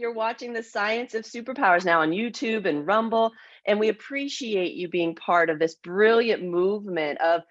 You're watching the Science of Superpowers now on YouTube and Rumble, and we appreciate you being part of this brilliant movement of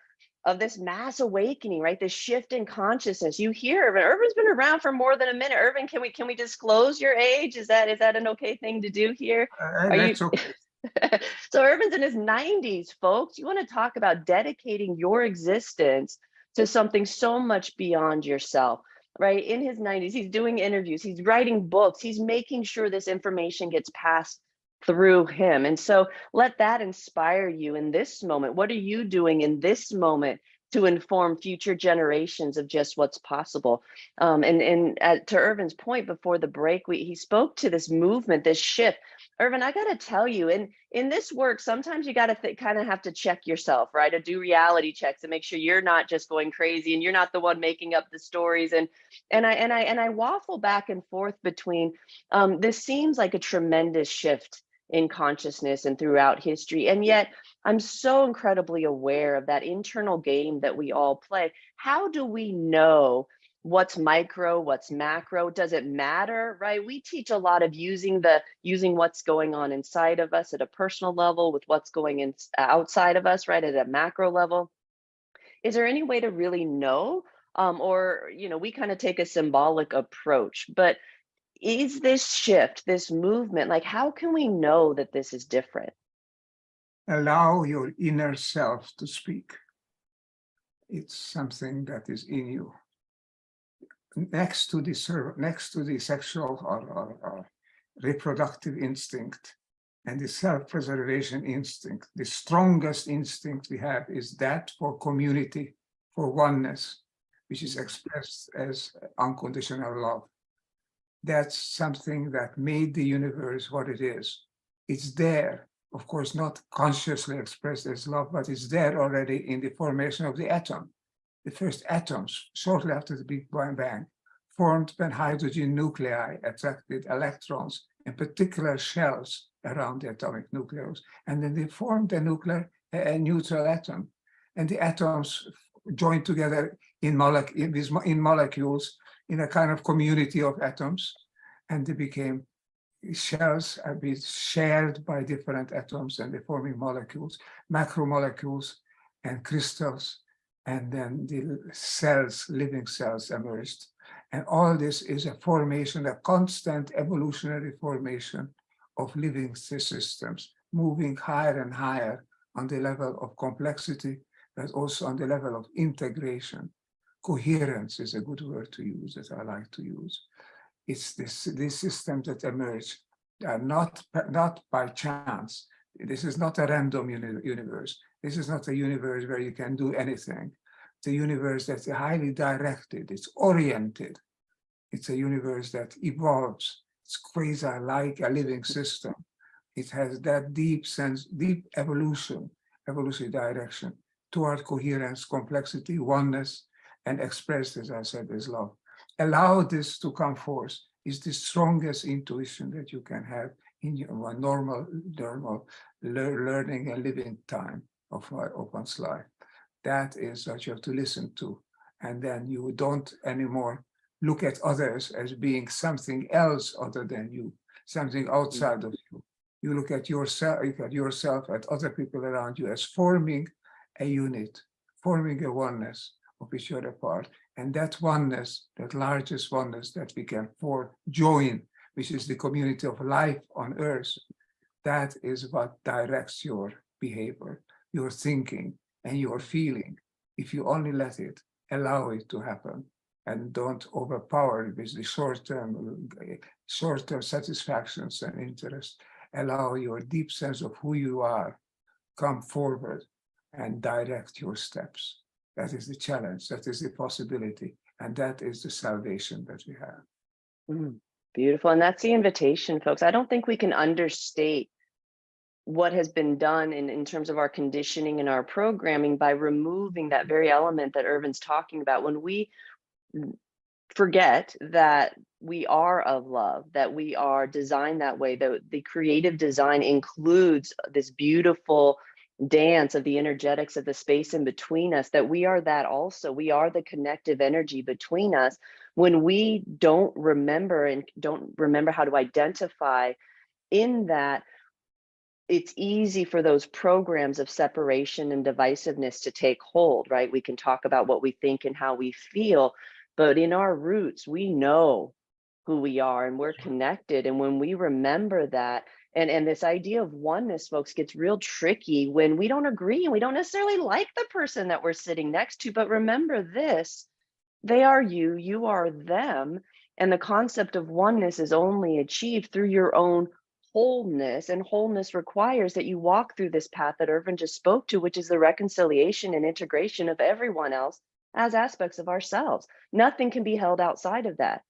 this mass awakening, right? This shift in consciousness. You hear Irvin. Irvin's been around for more than a minute. Irvin, can we disclose your age? Is that an okay thing to do here? Are you That's okay. So Irvin's in his 90s, folks. You want to talk about dedicating your existence to something so much beyond yourself, right? In his 90s, he's doing interviews, he's writing books, he's making sure this information gets passed through him. And so let that inspire you in this moment. What are you doing in this moment to inform future generations of just what's possible? To Irvin's point before the break, he spoke to this movement, this shift. Irvin, I got to tell you, in this work, sometimes you got to kind of have to check yourself, right? To do reality checks and make sure you're not just going crazy and you're not the one making up the stories. And I waffle back and forth between this seems like a tremendous shift in consciousness and throughout history, and yet I'm so incredibly aware of that internal game that we all play. How do we know what's micro, what's macro? Does it matter, right? We teach a lot of using what's going on inside of us at a personal level with what's going in outside of us, right, at a macro level. Is there any way to really know? Or, we kind of take a symbolic approach, but is this shift, this movement, like how can we know that this is different? Allow your inner self to speak. It's something that is in you. Next to the sexual or reproductive instinct and the self-preservation instinct, the strongest instinct we have is that for community, for oneness, which is expressed as unconditional love. That's something that made the universe what it is. It's there, of course, not consciously expressed as love, but it's there already in the formation of the atom. The first atoms, shortly after the Big Bang, formed when hydrogen nuclei attracted electrons in particular shells around the atomic nucleus. And then they formed a neutral atom. And the atoms joined together in molecules in a kind of community of atoms. And they became shells are being shared by different atoms and they're forming molecules, macromolecules and crystals. And then the cells, living cells emerged. And all this is a formation, a constant evolutionary formation of living systems, moving higher and higher on the level of complexity, but also on the level of integration. Coherence is a good word to use that I like to use. It's these systems that emerge not by chance. This is not a random universe. This is not a universe where you can do anything. It's a universe that's highly directed, it's oriented. It's a universe that evolves. It's quasi-like a living system. It has that deep evolutionary direction toward coherence, complexity, oneness, and expressed, as I said, as love. Allow this to come forth is the strongest intuition that you can have in your normal learning and living time of one's life. That is what you have to listen to. And then you don't anymore look at others as being something else other than you, something outside of you. You look at yourself, at other people around you as forming a unit, forming a oneness of which you're a part. And that oneness, that largest oneness that we can join, which is the community of life on earth, that is what directs your behavior, your thinking, and your feeling. If you only let it, allow it to happen, and don't overpower it with the short-term satisfactions and interest. Allow your deep sense of who you are come forward and direct your steps. That is the challenge, that is the possibility, and that is the salvation that we have. Beautiful, and that's the invitation, folks. I don't think we can understate what has been done in terms of our conditioning and our programming by removing that very element that Ervin's talking about. When we forget that we are of love, that we are designed that way, the creative design includes this beautiful dance of the energetics of the space in between us, that we are that also. We are the connective energy between us. When we don't remember and don't remember how to identify in that, it's easy for those programs of separation and divisiveness to take hold, right? We can talk about what we think and how we feel, but in our roots, we know who we are and we're connected. And when we remember that, and this idea of oneness, folks, gets real tricky when we don't agree and we don't necessarily like the person that we're sitting next to. But remember this, they are you, you are them. And the concept of oneness is only achieved through your own wholeness. And wholeness requires that you walk through this path that Ervin just spoke to, which is the reconciliation and integration of everyone else as aspects of ourselves. Nothing can be held outside of that.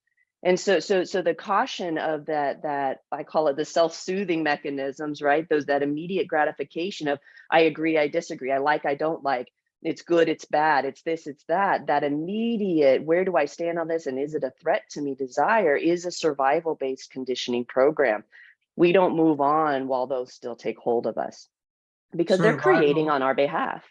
And so the caution of that I call it the self-soothing mechanisms, right? That immediate gratification of I agree, I disagree, I like, I don't like, it's good, it's bad, it's this, it's that immediate, where do I stand on this? And is it a threat to me? Desire is a survival-based conditioning program. We don't move on while those still take hold of us because they're creating Survival, on our behalf.